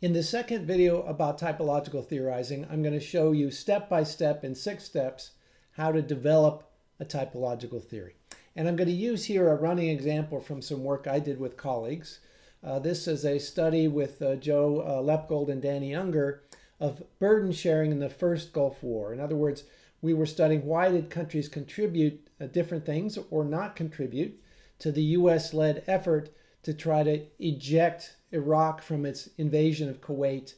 In the second video about typological theorizing, I'm going to show you step by step in 6 steps how to develop a typological theory. And I'm going to use here a running example from some work I did with colleagues. This is a study with Joe Lepgold and Danny Unger of burden sharing in the first Gulf War. In other words, we were studying why did countries contribute different things or not contribute to the US-led effort to try to eject Iraq from its invasion of Kuwait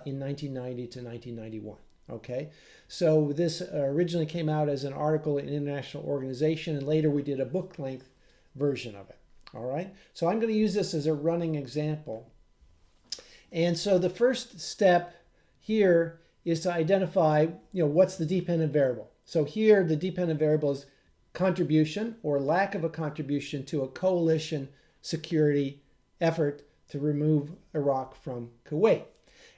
in 1990 to 1991. Okay, so this originally came out as an article in International Organization, and later we did a book-length version of it. All right, so I'm going to use this as a running example. And so the first step here is to identify, what's the dependent variable. So here the dependent variable is contribution or lack of a contribution to a coalition security effort to remove Iraq from Kuwait.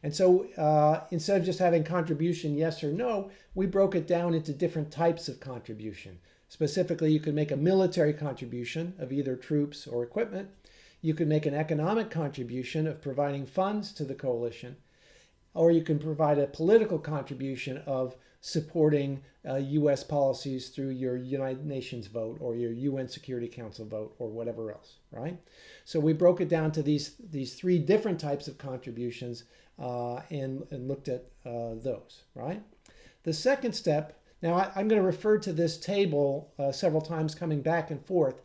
And so instead of just having contribution yes or no, we broke it down into different types of contribution. Specifically, you could make a military contribution of either troops or equipment. You could make an economic contribution of providing funds to the coalition. Or you can provide a political contribution of supporting U.S. policies through your United Nations vote or your UN Security Council vote or whatever else, right? So we broke it down to these 3 different types of contributions and looked at those, right? The second step, now I'm going to refer to this table several times coming back and forth.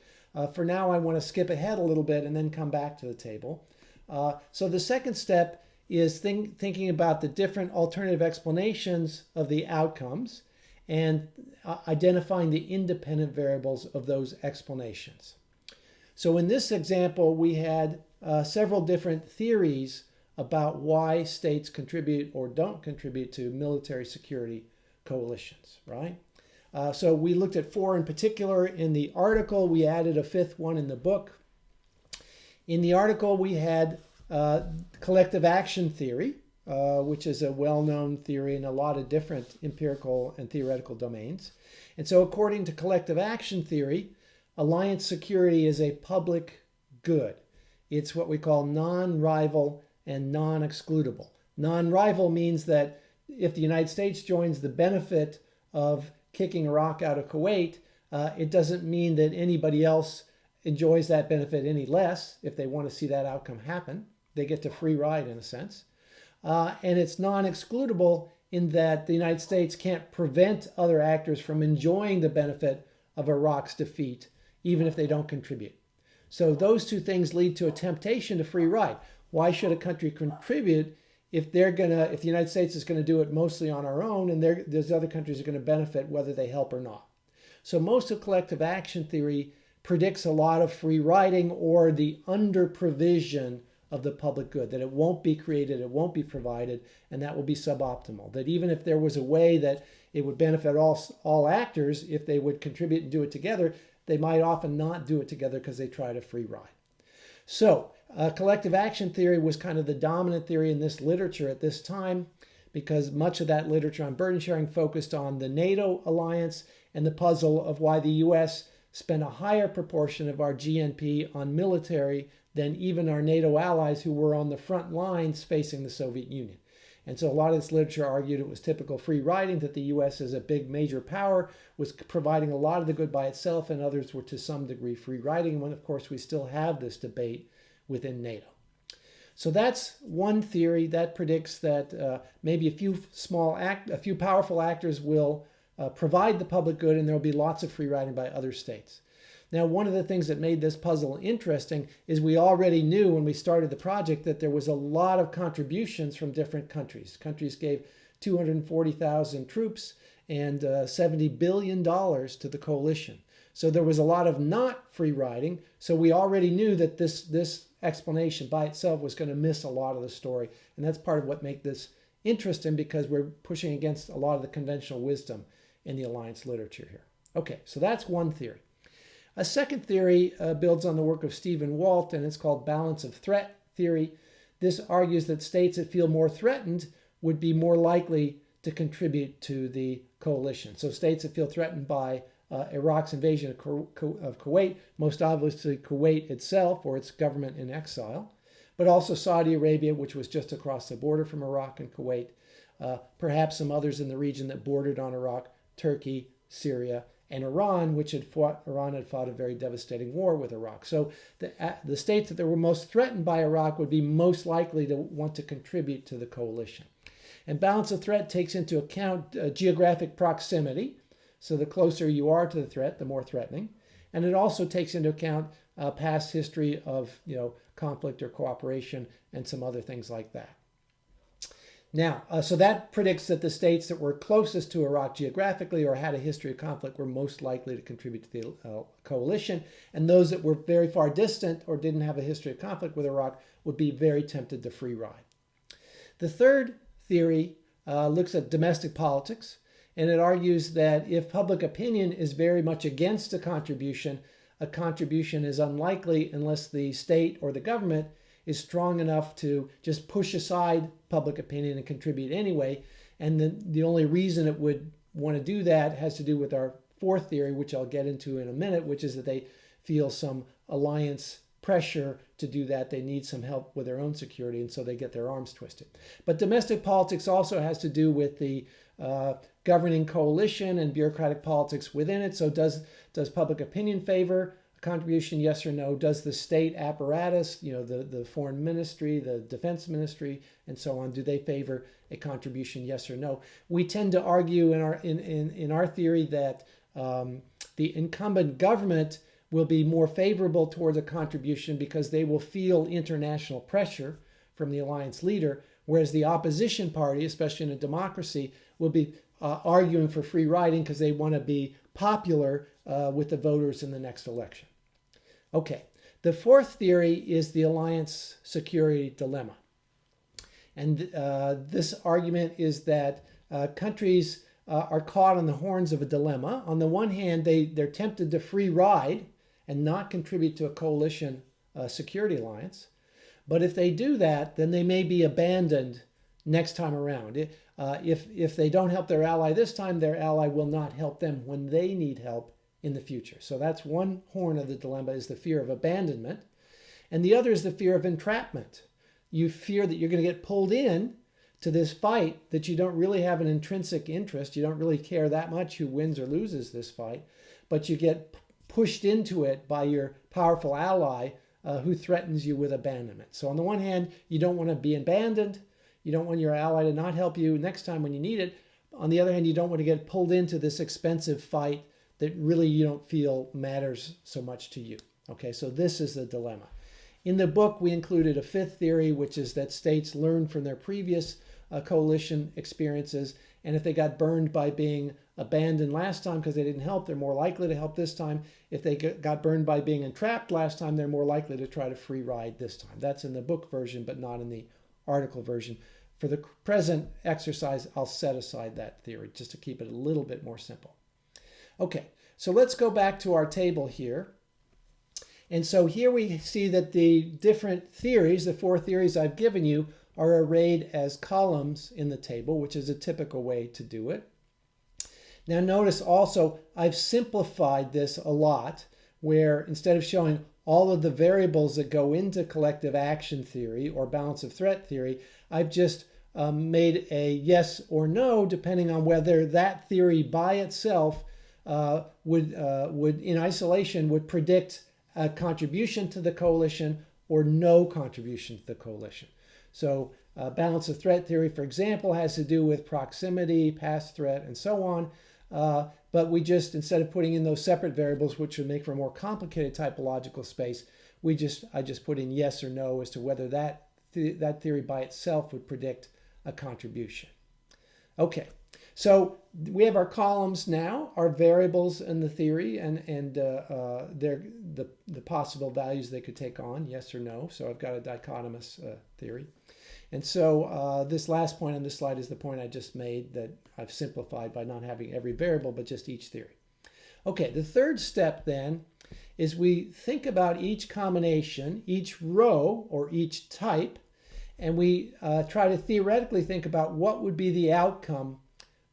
For now, I want to skip ahead a little bit and then come back to the table. So the second step is thinking about the different alternative explanations of the outcomes and identifying the independent variables of those explanations. So in this example, we had several different theories about why states contribute or don't contribute to military security coalitions, right? So we looked at 4 in particular in the article. We added a 5th one in the book. In the article, we had collective action theory, which is a well-known theory in a lot of different empirical and theoretical domains. And so according to collective action theory, alliance security is a public good. It's what we call non-rival and non-excludable. Non-rival means that if the United States joins the benefit of kicking Iraq out of Kuwait, it doesn't mean that anybody else enjoys that benefit any less if they want to see that outcome happen. They get to free ride in a sense. And it's non-excludable in that the United States can't prevent other actors from enjoying the benefit of Iraq's defeat, even if they don't contribute. So those 2 things lead to a temptation to free ride. Why should a country contribute if the United States is going to do it mostly on our own and there's other countries that are going to benefit whether they help or not? So most of collective action theory predicts a lot of free riding or the under provision of the public good, that it won't be created, it won't be provided, and that will be suboptimal. That even if there was a way that it would benefit all actors, if they would contribute and do it together, they might often not do it together because they try to free ride. So collective action theory was kind of the dominant theory in this literature at this time, because much of that literature on burden sharing focused on the NATO alliance and the puzzle of why the US spent a higher proportion of our GNP on military than even our NATO allies who were on the front lines facing the Soviet Union. And so a lot of this literature argued it was typical free riding, that the US as a big major power was providing a lot of the good by itself and others were to some degree free riding, when of course we still have this debate within NATO. So that's one theory that predicts that maybe a few powerful actors will provide the public good and there will be lots of free riding by other states. Now, one of the things that made this puzzle interesting is we already knew when we started the project that there was a lot of contributions from different countries. Countries gave 240,000 troops and $70 billion to the coalition. So there was a lot of not free riding. So we already knew that this explanation by itself was going to miss a lot of the story. And that's part of what makes this interesting, because we're pushing against a lot of the conventional wisdom in the alliance literature here. Okay, so that's one theory. A second theory builds on the work of Stephen Walt, and it's called balance of threat theory. This argues that states that feel more threatened would be more likely to contribute to the coalition. So states that feel threatened by Iraq's invasion of Kuwait, most obviously Kuwait itself or its government in exile, but also Saudi Arabia, which was just across the border from Iraq and Kuwait, perhaps some others in the region that bordered on Iraq, Turkey, Syria, and Iran, Iran had fought a very devastating war with Iraq. So the states that were most threatened by Iraq would be most likely to want to contribute to the coalition. And balance of threat takes into account geographic proximity. So the closer you are to the threat, the more threatening. And it also takes into account past history of conflict or cooperation and some other things like that. Now, so that predicts that the states that were closest to Iraq geographically or had a history of conflict were most likely to contribute to the coalition. And those that were very far distant or didn't have a history of conflict with Iraq would be very tempted to free ride. The third theory looks at domestic politics, and it argues that if public opinion is very much against a contribution is unlikely unless the state or the government is strong enough to just push aside public opinion and contribute anyway. And the only reason it would want to do that has to do with our fourth theory, which I'll get into in a minute, which is that they feel some alliance pressure to do that. They need some help with their own security, and so they get their arms twisted. But domestic politics also has to do with the governing coalition and bureaucratic politics within it. So does public opinion favor a contribution, yes or no? Does the state apparatus, the foreign ministry, the defense ministry, and so on, do they favor a contribution, yes or no? We tend to argue in our theory that the incumbent government will be more favorable towards a contribution because they will feel international pressure from the alliance leader, whereas the opposition party, especially in a democracy, will be arguing for free riding because they want to be popular with the voters in the next election. Okay, the fourth theory is the alliance security dilemma. And this argument is that countries are caught on the horns of a dilemma. On the one hand, they're tempted to free ride and not contribute to a coalition security alliance. But if they do that, then they may be abandoned next time around. If they don't help their ally this time, their ally will not help them when they need help in the future. So that's one horn of the dilemma, is the fear of abandonment. And the other is the fear of entrapment. You fear that you're going to get pulled in to this fight that you don't really have an intrinsic interest. You don't really care that much who wins or loses this fight, but you get pushed into it by your powerful ally who threatens you with abandonment. So on the one hand, you don't want to be abandoned. You don't want your ally to not help you next time when you need it. On the other hand, you don't want to get pulled into this expensive fight that really you don't feel matters so much to you. Okay, so this is the dilemma. In the book, we included a fifth theory, which is that states learn from their previous coalition experiences, and if they got burned by being abandoned last time because they didn't help, they're more likely to help this time. If they got burned by being entrapped last time, they're more likely to try to free ride this time. That's in the book version, but not in the article version. For the present exercise, I'll set aside that theory just to keep it a little bit more simple. Okay, so let's go back to our table here. And so here we see that the different theories, the four theories I've given you, are arrayed as columns in the table, which is a typical way to do it. Now notice also I've simplified this a lot, where instead of showing all of the variables that go into collective action theory or balance of threat theory, I've just made a yes or no depending on whether that theory by itself would in isolation would predict a contribution to the coalition or no contribution to the coalition. So balance of threat theory, for example, has to do with proximity, past threat, and so on. But we just, instead of putting in those separate variables, which would make for a more complicated typological space, I just put in yes or no as to whether that theory by itself would predict a contribution. Okay, so we have our columns now, our variables in the theory, and the possible values they could take on, yes or no. So I've got a dichotomous theory. And so this last point on this slide is the point I just made, that I've simplified by not having every variable, but just each theory. Okay, the third step then is we think about each combination, each row or each type, and we try to theoretically think about what would be the outcome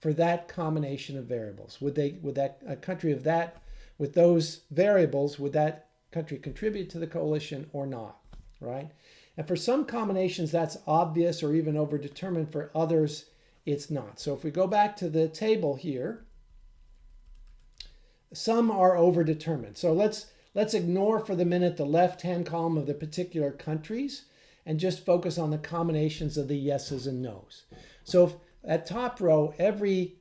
for that combination of variables. Would a country of that, with those variables, would that country contribute to the coalition or not, right? And for some combinations, that's obvious or even overdetermined. For others, it's not. So if we go back to the table here, some are overdetermined. So let's ignore for the minute the left-hand column of the particular countries and just focus on the combinations of the yeses and nos. So if, at top row, every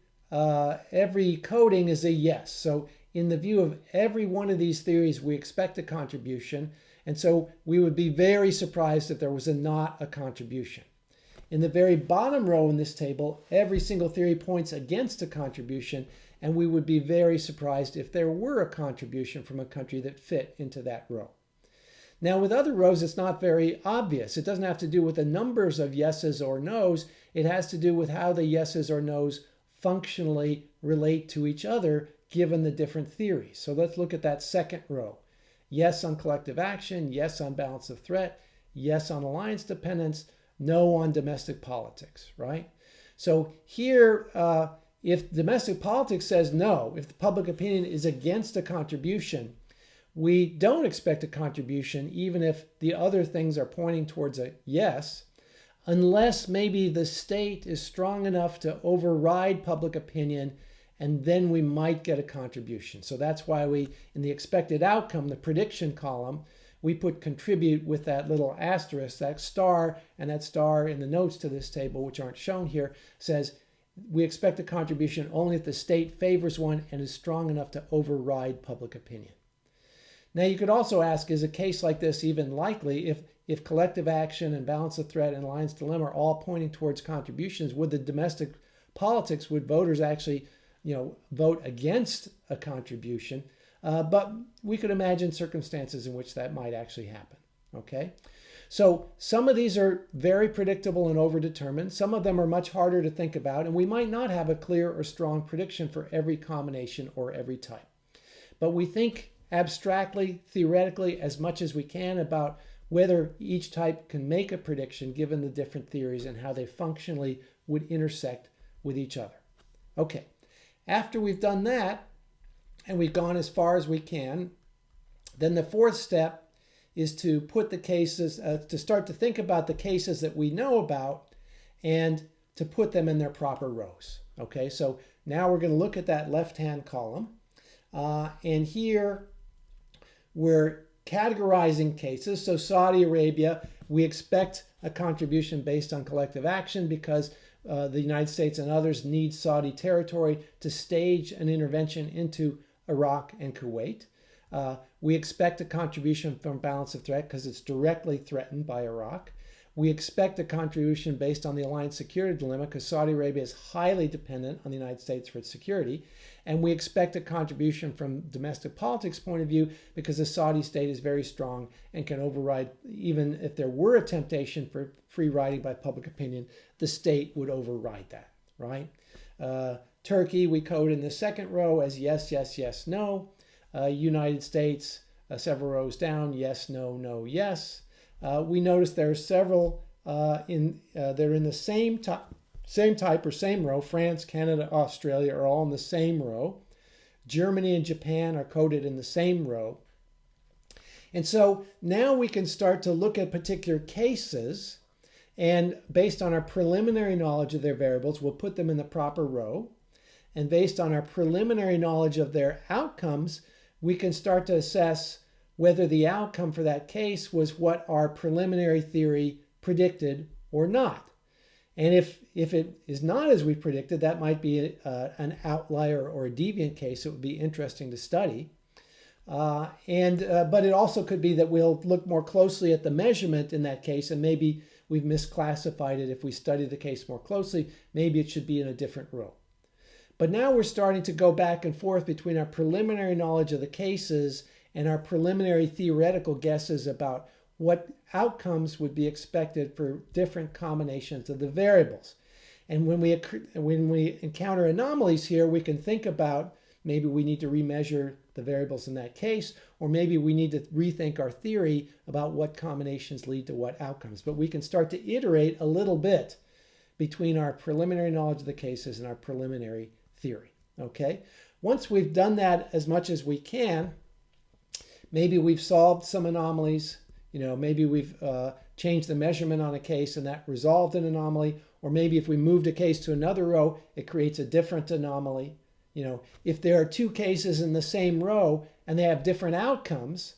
coding is a yes. So in the view of every one of these theories, we expect a contribution. And so we would be very surprised if there was not a contribution. In the very bottom row in this table, every single theory points against a contribution, and we would be very surprised if there were a contribution from a country that fit into that row. Now with other rows, it's not very obvious. It doesn't have to do with the numbers of yeses or nos. It has to do with how the yeses or nos functionally relate to each other given the different theories. So let's look at that second row. Yes on collective action, yes on balance of threat, yes on alliance dependence, no on domestic politics, right? So here, if domestic politics says no, if the public opinion is against a contribution, we don't expect a contribution even if the other things are pointing towards a yes, unless maybe the state is strong enough to override public opinion, and then we might get a contribution. So that's why we, in the expected outcome, the prediction column, we put contribute with that little asterisk, that star, and that star in the notes to this table, which aren't shown here, says we expect a contribution only if the state favors one and is strong enough to override public opinion. Now you could also ask, is a case like this even likely if collective action and balance of threat and alliance dilemma are all pointing towards contributions? Would the domestic politics, would voters actually vote against a contribution? But we could imagine circumstances in which that might actually happen, okay? So some of these are very predictable and overdetermined. Some of them are much harder to think about, and we might not have a clear or strong prediction for every combination or every type. But we think abstractly, theoretically, as much as we can about whether each type can make a prediction given the different theories and how they functionally would intersect with each other. Okay, after we've done that, and we've gone as far as we can, then the fourth step is to put the cases, to start to think about the cases that we know about and to put them in their proper rows. Okay, so now we're going to look at that left-hand column. And here we're categorizing cases. So Saudi Arabia, we expect a contribution based on collective action because the United States and others need Saudi territory to stage an intervention into Iraq and Kuwait. We expect a contribution from balance of threat because it's directly threatened by Iraq. We expect a contribution based on the alliance security dilemma because Saudi Arabia is highly dependent on the United States for its security. And we expect a contribution from domestic politics point of view because the Saudi state is very strong and can override, even if there were a temptation for free riding by public opinion, the state would override that, right? Turkey, we code in the second row as yes, yes, yes, no. United States, several rows down, yes, no, no, yes. We notice there are several they're in the same type or same row. France, Canada, Australia are all in the same row. Germany and Japan are coded in the same row. And so now we can start to look at particular cases, and based on our preliminary knowledge of their variables, we'll put them in the proper row. And based on our preliminary knowledge of their outcomes, we can start to assess whether the outcome for that case was what our preliminary theory predicted or not. And if it is not as we predicted, that might be an outlier or a deviant case. It would be interesting to study. But it also could be that we'll look more closely at the measurement in that case, and maybe we've misclassified it. If we study the case more closely, maybe it should be in a different row. But now we're starting to go back and forth between our preliminary knowledge of the cases and our preliminary theoretical guesses about what outcomes would be expected for different combinations of the variables. And when we encounter anomalies here, we can think about maybe we need to remeasure the variables in that case, or maybe we need to rethink our theory about what combinations lead to what outcomes. But we can start to iterate a little bit between our preliminary knowledge of the cases and our preliminary theory. Okay? Once we've done that as much as we can, maybe we've solved some anomalies, maybe we've changed the measurement on a case and that resolved an anomaly. Or maybe if we moved a case to another row, it creates a different anomaly. If there are two cases in the same row and they have different outcomes,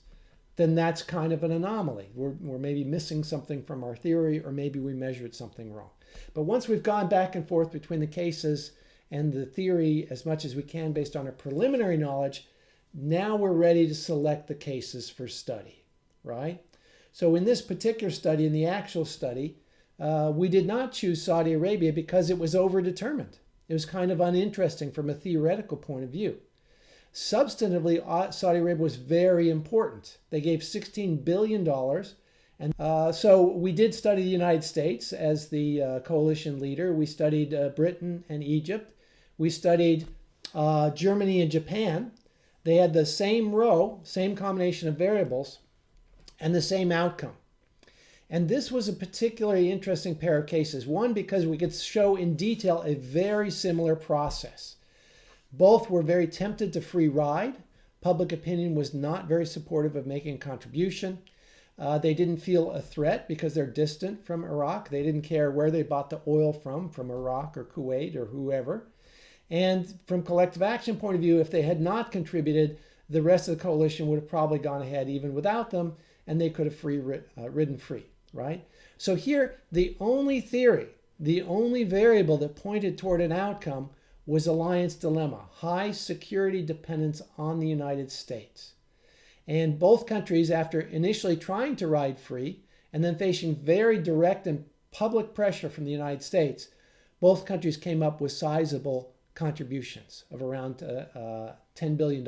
then that's kind of an anomaly. We're maybe missing something from our theory, or maybe we measured something wrong. But once we've gone back and forth between the cases and the theory as much as we can based on our preliminary knowledge, now we're ready to select the cases for study, right? So in this particular study, in the actual study, we did not choose Saudi Arabia because it was overdetermined. It was kind of uninteresting from a theoretical point of view. Substantively, Saudi Arabia was very important. They gave $16 billion. And so we did study the United States as the coalition leader. We studied Britain and Egypt. We studied Germany and Japan. They had the same row, same combination of variables, and the same outcome. And this was a particularly interesting pair of cases. One, because we could show in detail a very similar process. Both were very tempted to free ride. Public opinion was not very supportive of making a contribution. They didn't feel a threat because they're distant from Iraq. They didn't care where they bought the oil from Iraq or Kuwait or whoever. And from collective action point of view, if they had not contributed, the rest of the coalition would have probably gone ahead even without them, and they could have ridden free, right? So here, the only theory, the only variable that pointed toward an outcome was alliance dilemma, high security dependence on the United States. And both countries, after initially trying to ride free and then facing very direct and public pressure from the United States, both countries came up with sizable contributions of around $10 billion,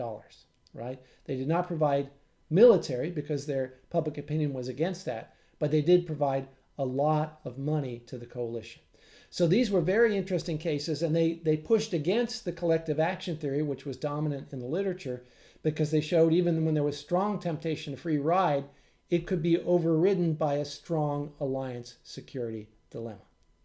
right? They did not provide military because their public opinion was against that, but they did provide a lot of money to the coalition. So these were very interesting cases, and they pushed against the collective action theory, which was dominant in the literature, because they showed even when there was strong temptation to free ride, it could be overridden by a strong alliance security dilemma.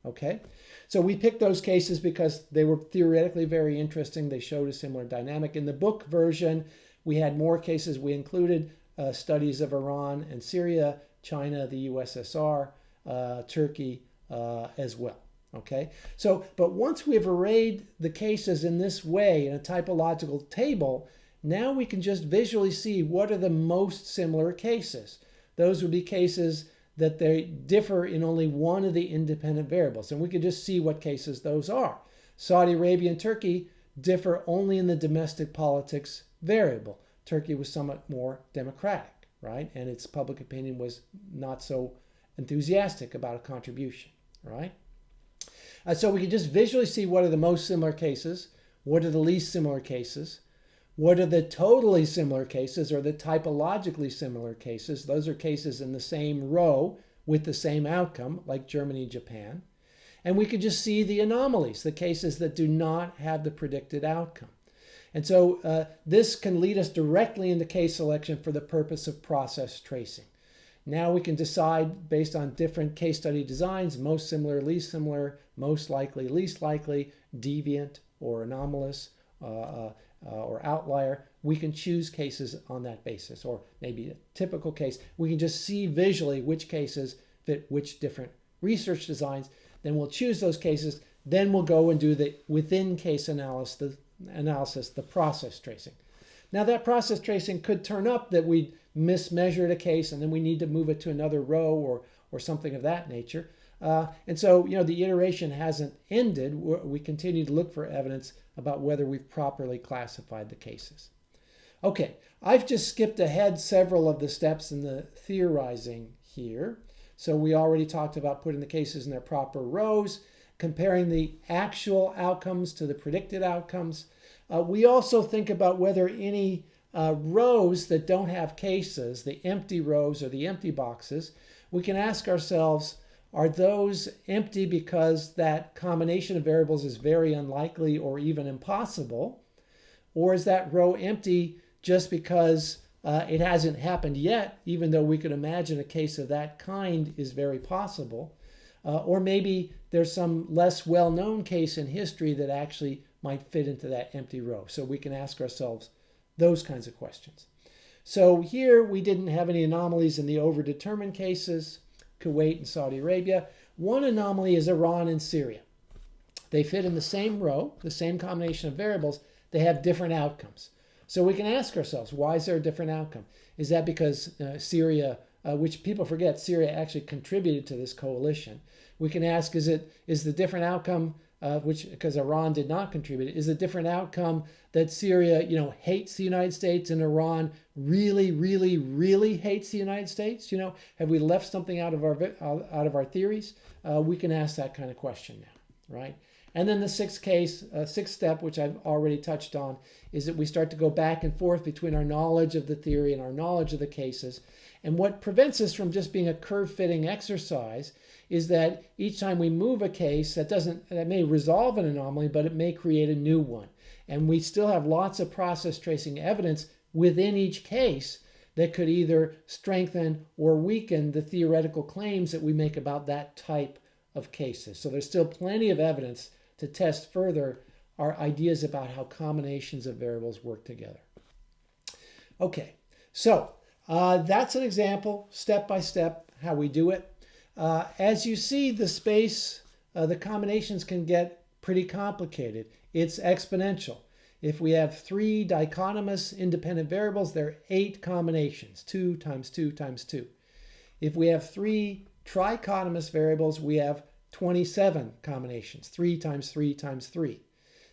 Okay? So we picked those cases because they were theoretically very interesting. They showed a similar dynamic. In the book version, we had more cases. We included studies of Iran and Syria, China, the USSR, Turkey as well. Okay, so, but once we've arrayed the cases in this way in a typological table, now we can just visually see what are the most similar cases. Those would be cases that they differ in only one of the independent variables, and we can just see what cases those are. Saudi Arabia and Turkey differ only in the domestic politics variable. Turkey was somewhat more democratic, right? And its public opinion was not so enthusiastic about a contribution, right? So we can just visually see what are the most similar cases, what are the least similar cases, what are the totally similar cases or the typologically similar cases. Those are cases in the same row with the same outcome, like Germany and Japan. And we can just see the anomalies, the cases that do not have the predicted outcome. And so this can lead us directly into case selection for the purpose of process tracing. Now we can decide based on different case study designs, most similar, least similar, most likely, least likely, deviant or anomalous or outlier. We can choose cases on that basis, or maybe a typical case. We can just see visually which cases fit which different research designs. Then we'll choose those cases. Then we'll go and do the within case analysis, the process tracing. Now that process tracing could turn up that we mismeasured a case and then we need to move it to another row or something of that nature. And so, the iteration hasn't ended. We continue to look for evidence about whether we've properly classified the cases. Okay, I've just skipped ahead several of the steps in the theorizing here. So we already talked about putting the cases in their proper rows, comparing the actual outcomes to the predicted outcomes. We also think about whether any rows that don't have cases, the empty rows or the empty boxes, we can ask ourselves, are those empty because that combination of variables is very unlikely or even impossible? Or is that row empty just because it hasn't happened yet, even though we could imagine a case of that kind is very possible? Or maybe there's some less well-known case in history that actually might fit into that empty row. So we can ask ourselves those kinds of questions. So here we didn't have any anomalies in the overdetermined cases. Kuwait and Saudi Arabia. One anomaly is Iran and Syria. They fit in the same row, the same combination of variables. They have different outcomes. So we can ask ourselves, why is there a different outcome? Is that because Syria, which people forget, Syria actually contributed to this coalition? We can ask, is the different outcome, because Iran did not contribute, is a different outcome that Syria, hates the United States and Iran really, really, really hates the United States? Have we left something out of our theories? We can ask that kind of question now, right? And then the sixth step, which I've already touched on, is that we start to go back and forth between our knowledge of the theory and our knowledge of the cases. And what prevents us from just being a curve-fitting exercise is that each time we move a case, that may resolve an anomaly, but it may create a new one. And we still have lots of process tracing evidence within each case that could either strengthen or weaken the theoretical claims that we make about that type of cases. So there's still plenty of evidence to test further our ideas about how combinations of variables work together. Okay, so that's an example, step by step, how we do it. As you see, the space, the combinations can get pretty complicated. It's exponential. If we have 3 dichotomous independent variables, there are 8 combinations, 2 times 2 times 2. If we have 3 trichotomous variables, we have 27 combinations, 3 times 3 times 3.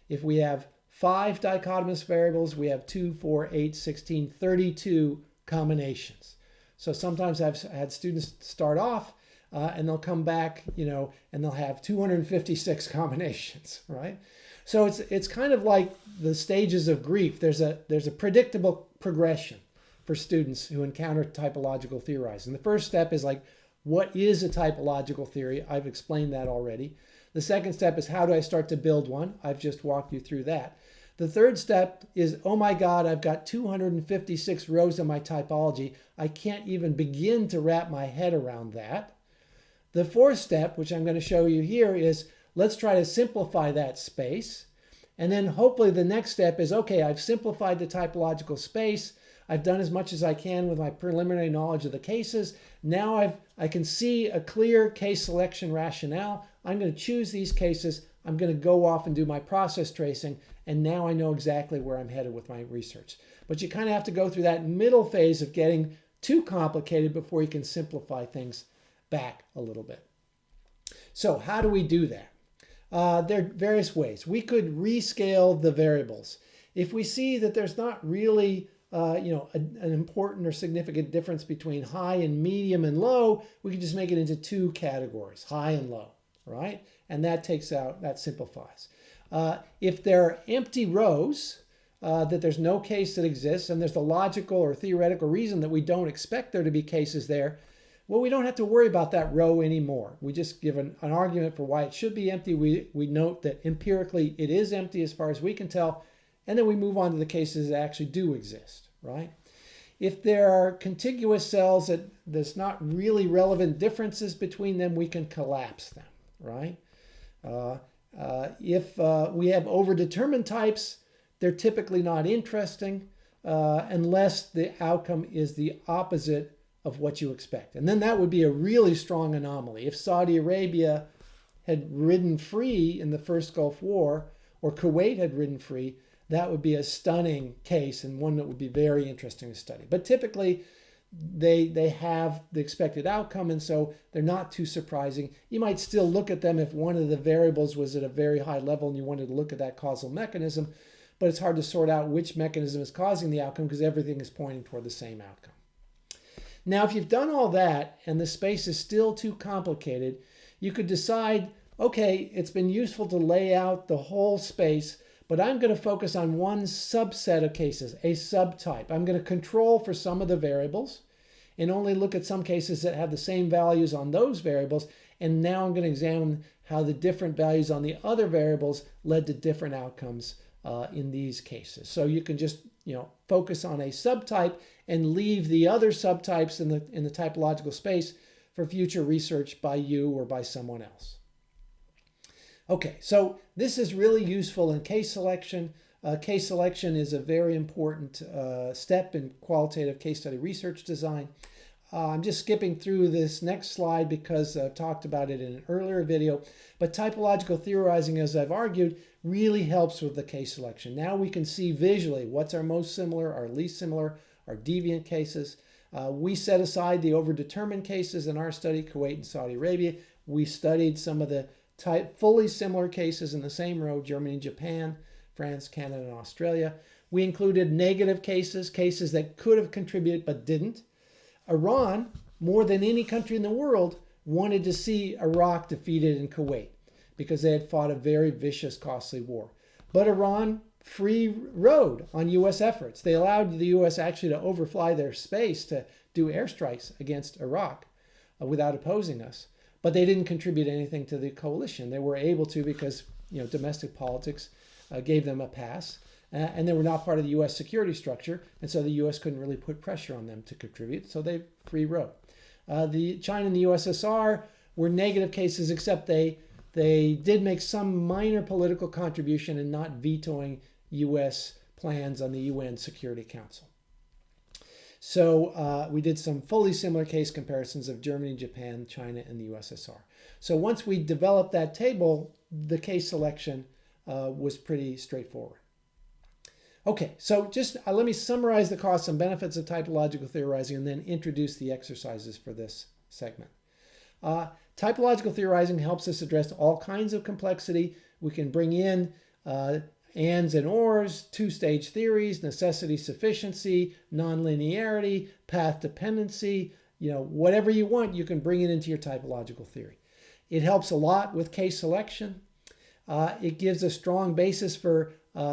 If we have 5 dichotomous variables, we have 2, 4, 8, 16, 32 combinations. So sometimes I've had students start off and they'll come back, and they'll have 256 combinations, right? So it's kind of like the stages of grief. There's a predictable progression for students who encounter typological theorizing. The first step is like, what is a typological theory? I've explained that already. The second step is, how do I start to build one? I've just walked you through that. The third step is, oh my God, I've got 256 rows in my typology. I can't even begin to wrap my head around that. The fourth step, which I'm going to show you here, is let's try to simplify that space. And then hopefully the next step is, okay, I've simplified the typological space. I've done as much as I can with my preliminary knowledge of the cases. Now I can see a clear case selection rationale. I'm going to choose these cases. I'm going to go off and do my process tracing. And now I know exactly where I'm headed with my research. But you kind of have to go through that middle phase of getting too complicated before you can simplify things back a little bit. So how do we do that? There are various ways. We could rescale the variables. If we see that there's not really an important or significant difference between high and medium and low, we can just make it into 2 categories, high and low, right? And that simplifies. If there are empty rows, that there's no case that exists, and there's a logical or theoretical reason that we don't expect there to be cases there, well, we don't have to worry about that row anymore. We just give an argument for why it should be empty. We note that empirically it is empty as far as we can tell, and then we move on to the cases that actually do exist, right? If there are contiguous cells that there's not really relevant differences between them, we can collapse them, right? If we have overdetermined types, they're typically not interesting unless the outcome is the opposite of what you expect. And then that would be a really strong anomaly. If Saudi Arabia had ridden free in the first Gulf War, or Kuwait had ridden free, that would be a stunning case and one that would be very interesting to study. But typically, they have the expected outcome, and so they're not too surprising. You might still look at them if one of the variables was at a very high level and you wanted to look at that causal mechanism, but it's hard to sort out which mechanism is causing the outcome because everything is pointing toward the same outcome. Now, if you've done all that and the space is still too complicated, you could decide, okay, it's been useful to lay out the whole space, but I'm going to focus on one subset of cases, a subtype. I'm going to control for some of the variables and only look at some cases that have the same values on those variables. And now I'm going to examine how the different values on the other variables led to different outcomes in these cases. So you can just focus on a subtype and leave the other subtypes in the typological space for future research by you or by someone else. Okay, so this is really useful in case selection. Case selection is a very important step in qualitative case study research design. I'm just skipping through this next slide because I've talked about it in an earlier video. But typological theorizing, as I've argued, really helps with the case selection. Now we can see visually what's our most similar, our least similar, our deviant cases. We set aside the overdetermined cases in our study, Kuwait and Saudi Arabia. We studied some of the fully similar cases in the same row, Germany and Japan, France, Canada, and Australia. We included negative cases, cases that could have contributed but didn't. Iran, more than any country in the world, wanted to see Iraq defeated in Kuwait because they had fought a very vicious, costly war. But Iran free rode on U.S. efforts. They allowed the U.S. actually to overfly their space to do airstrikes against Iraq without opposing us. But they didn't contribute anything to the coalition. They were able to because domestic politics gave them a pass. And they were not part of the U.S. security structure, and so the U.S. couldn't really put pressure on them to contribute, so they free rode. The China and the USSR were negative cases, except they did make some minor political contribution in not vetoing U.S. plans on the UN Security Council. So we did some fully similar case comparisons of Germany, Japan, China, and the USSR. So once we developed that table, the case selection was pretty straightforward. Okay, so just let me summarize the costs and benefits of typological theorizing and then introduce the exercises for this segment. Typological theorizing helps us address all kinds of complexity. We can bring in ands and ors, two-stage theories, necessity sufficiency, nonlinearity, path dependency, whatever you want, you can bring it into your typological theory. It helps a lot with case selection. It gives a strong basis for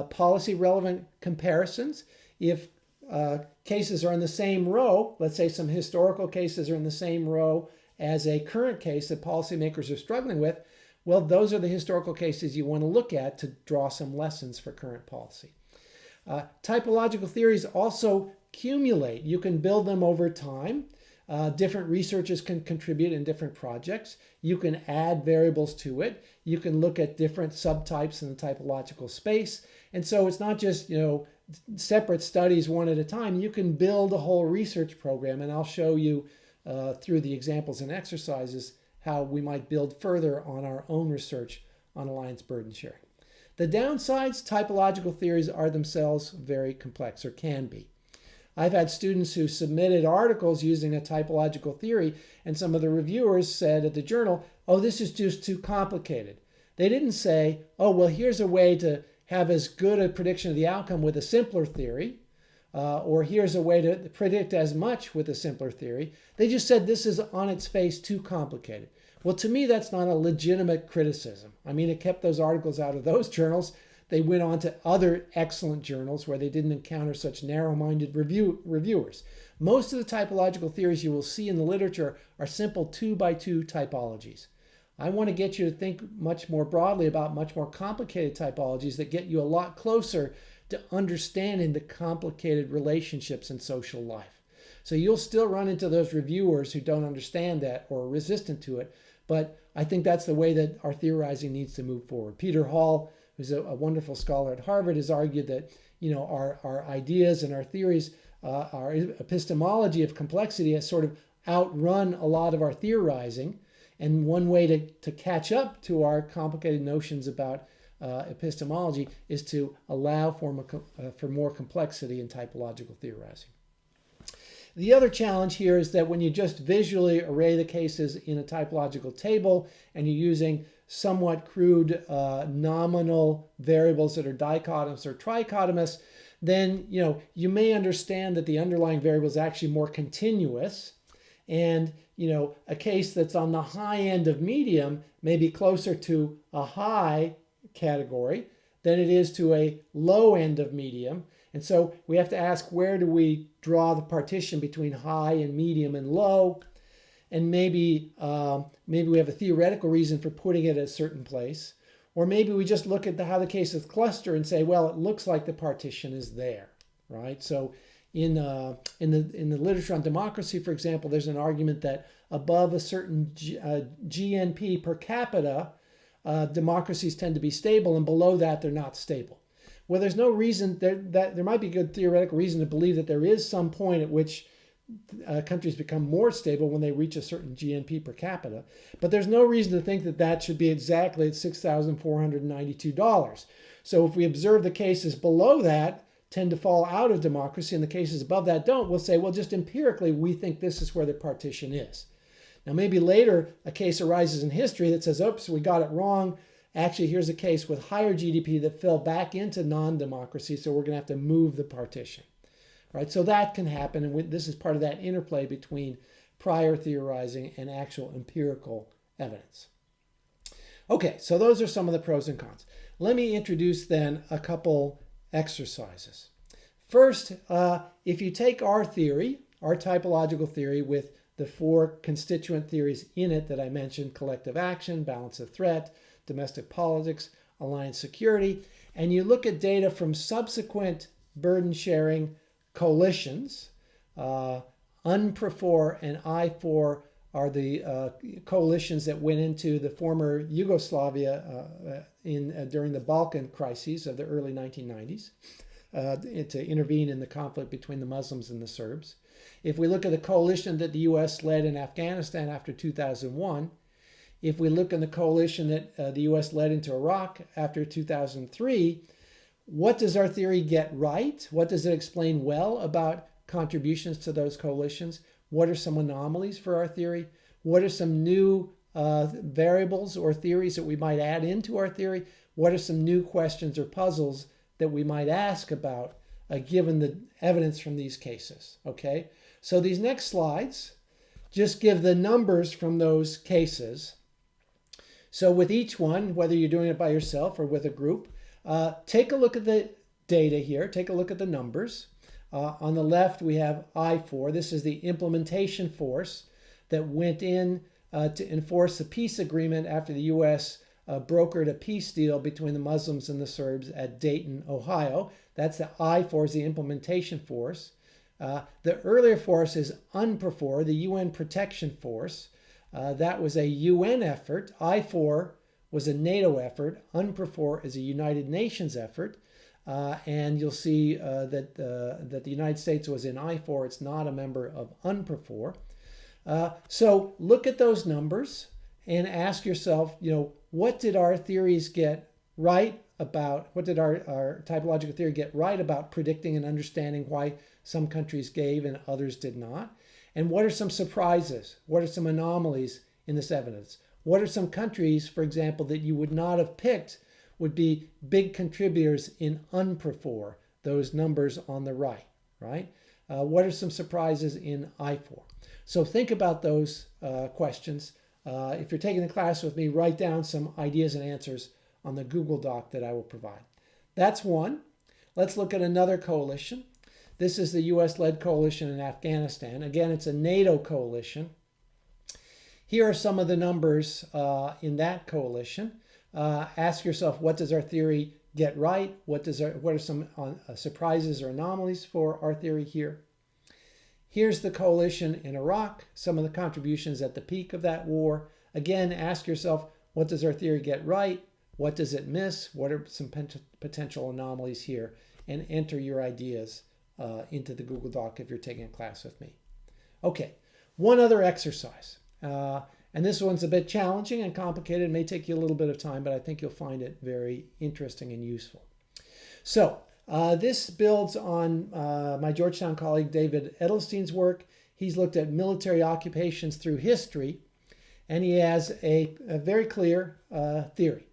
policy-relevant comparisons. If cases are in the same row, let's say some historical cases are in the same row as a current case that policymakers are struggling with, well, those are the historical cases you want to look at to draw some lessons for current policy. Typological theories also accumulate. You can build them over time. Different researchers can contribute in different projects. You can add variables to it. You can look at different subtypes in the typological space. And so it's not just, separate studies one at a time. You can build a whole research program, and I'll show you through the examples and exercises how we might build further on our own research on alliance burden sharing. The downsides, typological theories are themselves very complex, or can be. I've had students who submitted articles using a typological theory, and some of the reviewers said at the journal, oh, this is just too complicated. They didn't say, oh, well, here's a way to have as good a prediction of the outcome with a simpler theory, or here's a way to predict as much with a simpler theory. They just said this is on its face too complicated. Well, to me, that's not a legitimate criticism. I mean, it kept those articles out of those journals. They went on to other excellent journals where they didn't encounter such narrow-minded reviewers. Most of the typological theories you will see in the literature are simple 2x2 typologies. I want to get you to think much more broadly about much more complicated typologies that get you a lot closer to understanding the complicated relationships in social life. So you'll still run into those reviewers who don't understand that or are resistant to it, but I think that's the way that our theorizing needs to move forward. Peter Hall, who's a wonderful scholar at Harvard, has argued that our ideas and our theories, our epistemology of complexity has sort of outrun a lot of our theorizing. And one way to catch up to our complicated notions about epistemology is to allow for more complexity in typological theorizing. The other challenge here is that when you just visually array the cases in a typological table and you're using somewhat crude nominal variables that are dichotomous or trichotomous, then you may understand that the underlying variable is actually more continuous, and a case that's on the high end of medium may be closer to a high category than it is to a low end of medium. And so we have to ask, where do we draw the partition between high and medium and low? And maybe we have a theoretical reason for putting it at a certain place. Or maybe we just look at how the cases cluster and say, well, it looks like the partition is there, right? So in the literature on democracy, for example, there's an argument that above a certain GNP per capita, democracies tend to be stable, and below that, they're not stable. Well, there's no reason that there might be good theoretical reason to believe that there is some point at which countries become more stable when they reach a certain GNP per capita. But there's no reason to think that that should be exactly at $6,492. So if we observe the cases below that tend to fall out of democracy and the cases above that don't, we'll say, well, just empirically, we think this is where the partition is. Now, maybe later a case arises in history that says, oops, we got it wrong. Actually, here's a case with higher GDP that fell back into non-democracy, so we're going to have to move the partition. Right? So that can happen, and this is part of that interplay between prior theorizing and actual empirical evidence. Okay, so those are some of the pros and cons. Let me introduce then a couple exercises. First, if you take our theory, our typological theory with the 4 constituent theories in it that I mentioned, collective action, balance of threat, domestic politics, alliance security, and you look at data from subsequent burden sharing coalitions, UNPROFOR and I4 are the coalitions that went into the former Yugoslavia during the Balkan crises of the early 1990s to intervene in the conflict between the Muslims and the Serbs. If we look at the coalition that the U.S. led in Afghanistan after 2001, if we look at the coalition that the U.S. led into Iraq after 2003, what does our theory get right? What does it explain well about contributions to those coalitions? What are some anomalies for our theory? What are some new variables or theories that we might add into our theory? What are some new questions or puzzles that we might ask about given the evidence from these cases? Okay, so these next slides just give the numbers from those cases. So with each one, whether you're doing it by yourself or with a group, take a look at the data here. Take a look at the numbers. On the left, we have I4. This is the implementation force that went in to enforce the peace agreement after the U.S. Brokered a peace deal between the Muslims and the Serbs at Dayton, Ohio. That's the I4 is the implementation force. The earlier force is UNPROFOR, the UN Protection Force. That was a UN effort. I4 was a NATO effort. UNPROFOR is a United Nations effort. And you'll see that the United States was in I4. It's not a member of UNPROFOR. So look at those numbers and ask yourself, what did our theories get right about, what did our typological theory get right about predicting and understanding why some countries gave and others did not? And what are some surprises? What are some anomalies in this evidence? What are some countries, for example, that you would not have picked would be big contributors in UNPROFOR, those numbers on the right? What are some surprises in I4? So think about those questions. If you're taking the class with me, write down some ideas and answers on the Google Doc that I will provide. That's one. Let's look at another coalition. This is the U.S.-led coalition in Afghanistan. Again, it's a NATO coalition. Here are some of the numbers in that coalition. Ask yourself, what does our theory get right? What are some surprises or anomalies for our theory here? Here's the coalition in Iraq, some of the contributions at the peak of that war. Again, ask yourself, what does our theory get right? What does it miss? What are some potential anomalies here? And enter your ideas into the Google Doc if you're taking a class with me. Okay, one other exercise. And this one's a bit challenging and complicated. It may take you a little bit of time, but I think you'll find it very interesting and useful. So this builds on my Georgetown colleague David Edelstein's work. He's looked at military occupations through history, and he has a very clear theory.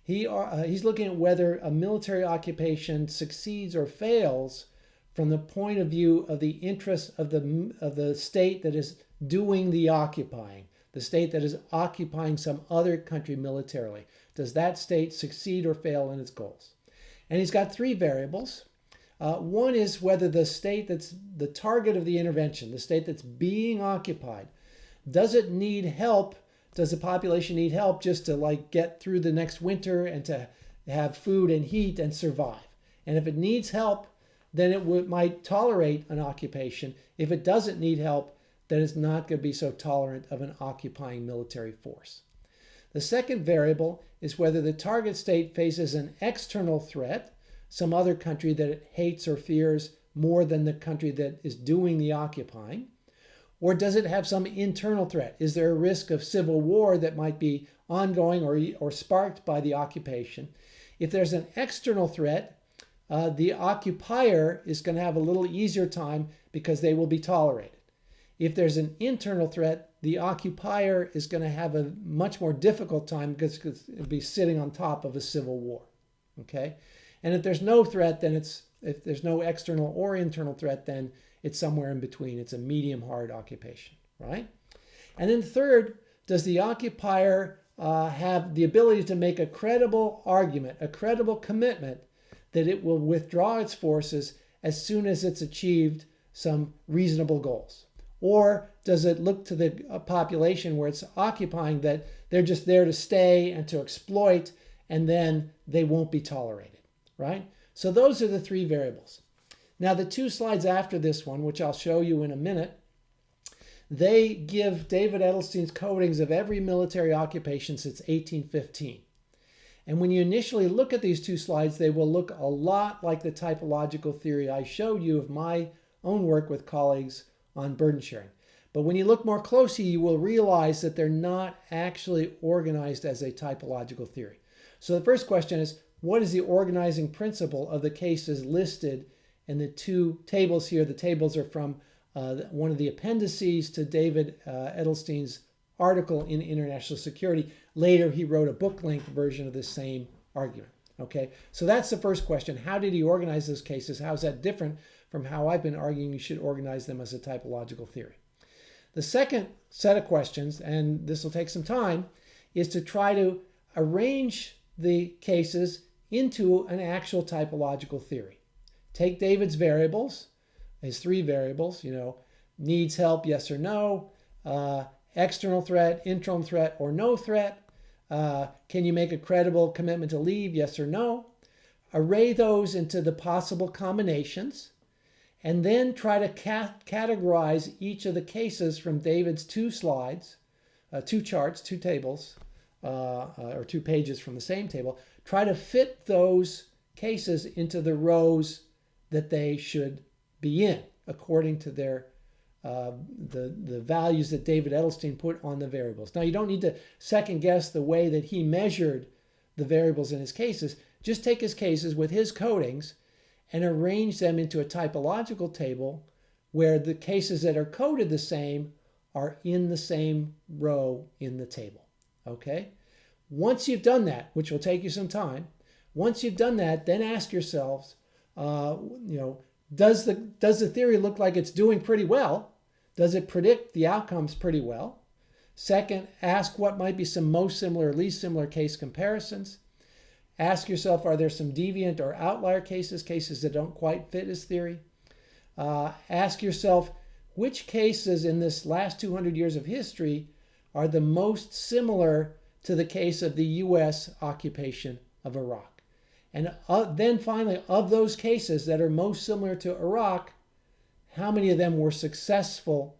He's looking at whether a military occupation succeeds or fails from the point of view of the interests of the state that is doing the occupying, the state that is occupying some other country militarily. Does that state succeed or fail in its goals? And he's got 3 variables. One is whether the state that's the target of the intervention, the state that's being occupied, does it need help? Does the population need help just to get through the next winter and to have food and heat and survive? And if it needs help, then it might tolerate an occupation. If it doesn't need help, then it's not going to be so tolerant of an occupying military force. The second variable is whether the target state faces an external threat, some other country that it hates or fears more than the country that is doing the occupying. Or does it have some internal threat? Is there a risk of civil war that might be ongoing or sparked by the occupation? If there's an external threat, the occupier is going to have a little easier time because they will be tolerated. If there's an internal threat, the occupier is going to have a much more difficult time because it'll be sitting on top of a civil war. Okay? And if there's no threat, then if there's no external or internal threat, then it's somewhere in between. It's a medium hard occupation, right? And then third, does the occupier have the ability to make a credible argument, a credible commitment that it will withdraw its forces as soon as it's achieved some reasonable goals? Or does it look to the population where it's occupying that they're just there to stay and to exploit, and then they won't be tolerated, right? So those are the three variables. Now, the two slides after this one, which I'll show you in a minute, they give David Edelstein's codings of every military occupation since 1815. And when you initially look at these two slides, they will look a lot like the typological theory I showed you of my own work with colleagues on burden sharing. But when you look more closely, you will realize that they're not actually organized as a typological theory. So the first question is, what is the organizing principle of the cases listed in the two tables here? The tables are from one of the appendices to David Edelstein's article in International Security. Later, he wrote a book-length version of the same argument. Okay, so that's the first question. How did he organize those cases? How is that different from how I've been arguing you should organize them as a typological theory? The second set of questions, and this will take some time, is to try to arrange the cases into an actual typological theory. Take David's variables, his three variables, needs help, yes or no, external threat, internal threat, or no threat. Can you make a credible commitment to leave, yes or no? Array those into the possible combinations, and then try to categorize each of the cases from David's two slides, two charts, two tables, or 2 pages from the same table. Try to fit those cases into the rows that they should be in according to their the values that David Edelstein put on the variables. Now, you don't need to second guess the way that he measured the variables in his cases. Just take his cases with his codings and arrange them into a typological table where the cases that are coded the same are in the same row in the table. Okay? Once you've done that, which will take you some time, once you've done that, then ask yourselves, does the theory look like it's doing pretty well? Does it predict the outcomes pretty well? Second, ask what might be some most similar, least similar case comparisons. Ask yourself, are there some deviant or outlier cases that don't quite fit his theory? Ask yourself, which cases in this last 200 years of history are the most similar to the case of the U.S. occupation of Iraq? And then finally, of those cases that are most similar to Iraq, how many of them were successful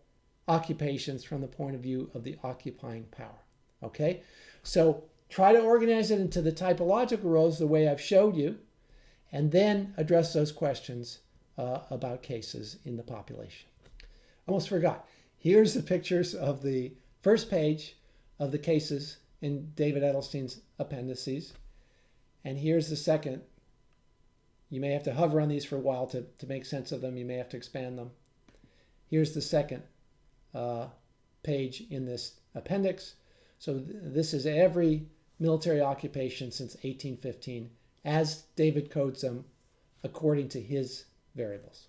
occupations from the point of view of the occupying power? Okay, so try to organize it into the typological rows the way I've showed you, and then address those questions about cases in the population. Almost forgot. Here's the pictures of the first page of the cases in David Edelstein's appendices. And here's the second. You may have to hover on these for a while to make sense of them. You may have to expand them. Here's the second page in this appendix. So this is every military occupation since 1815 as David codes them according to his variables.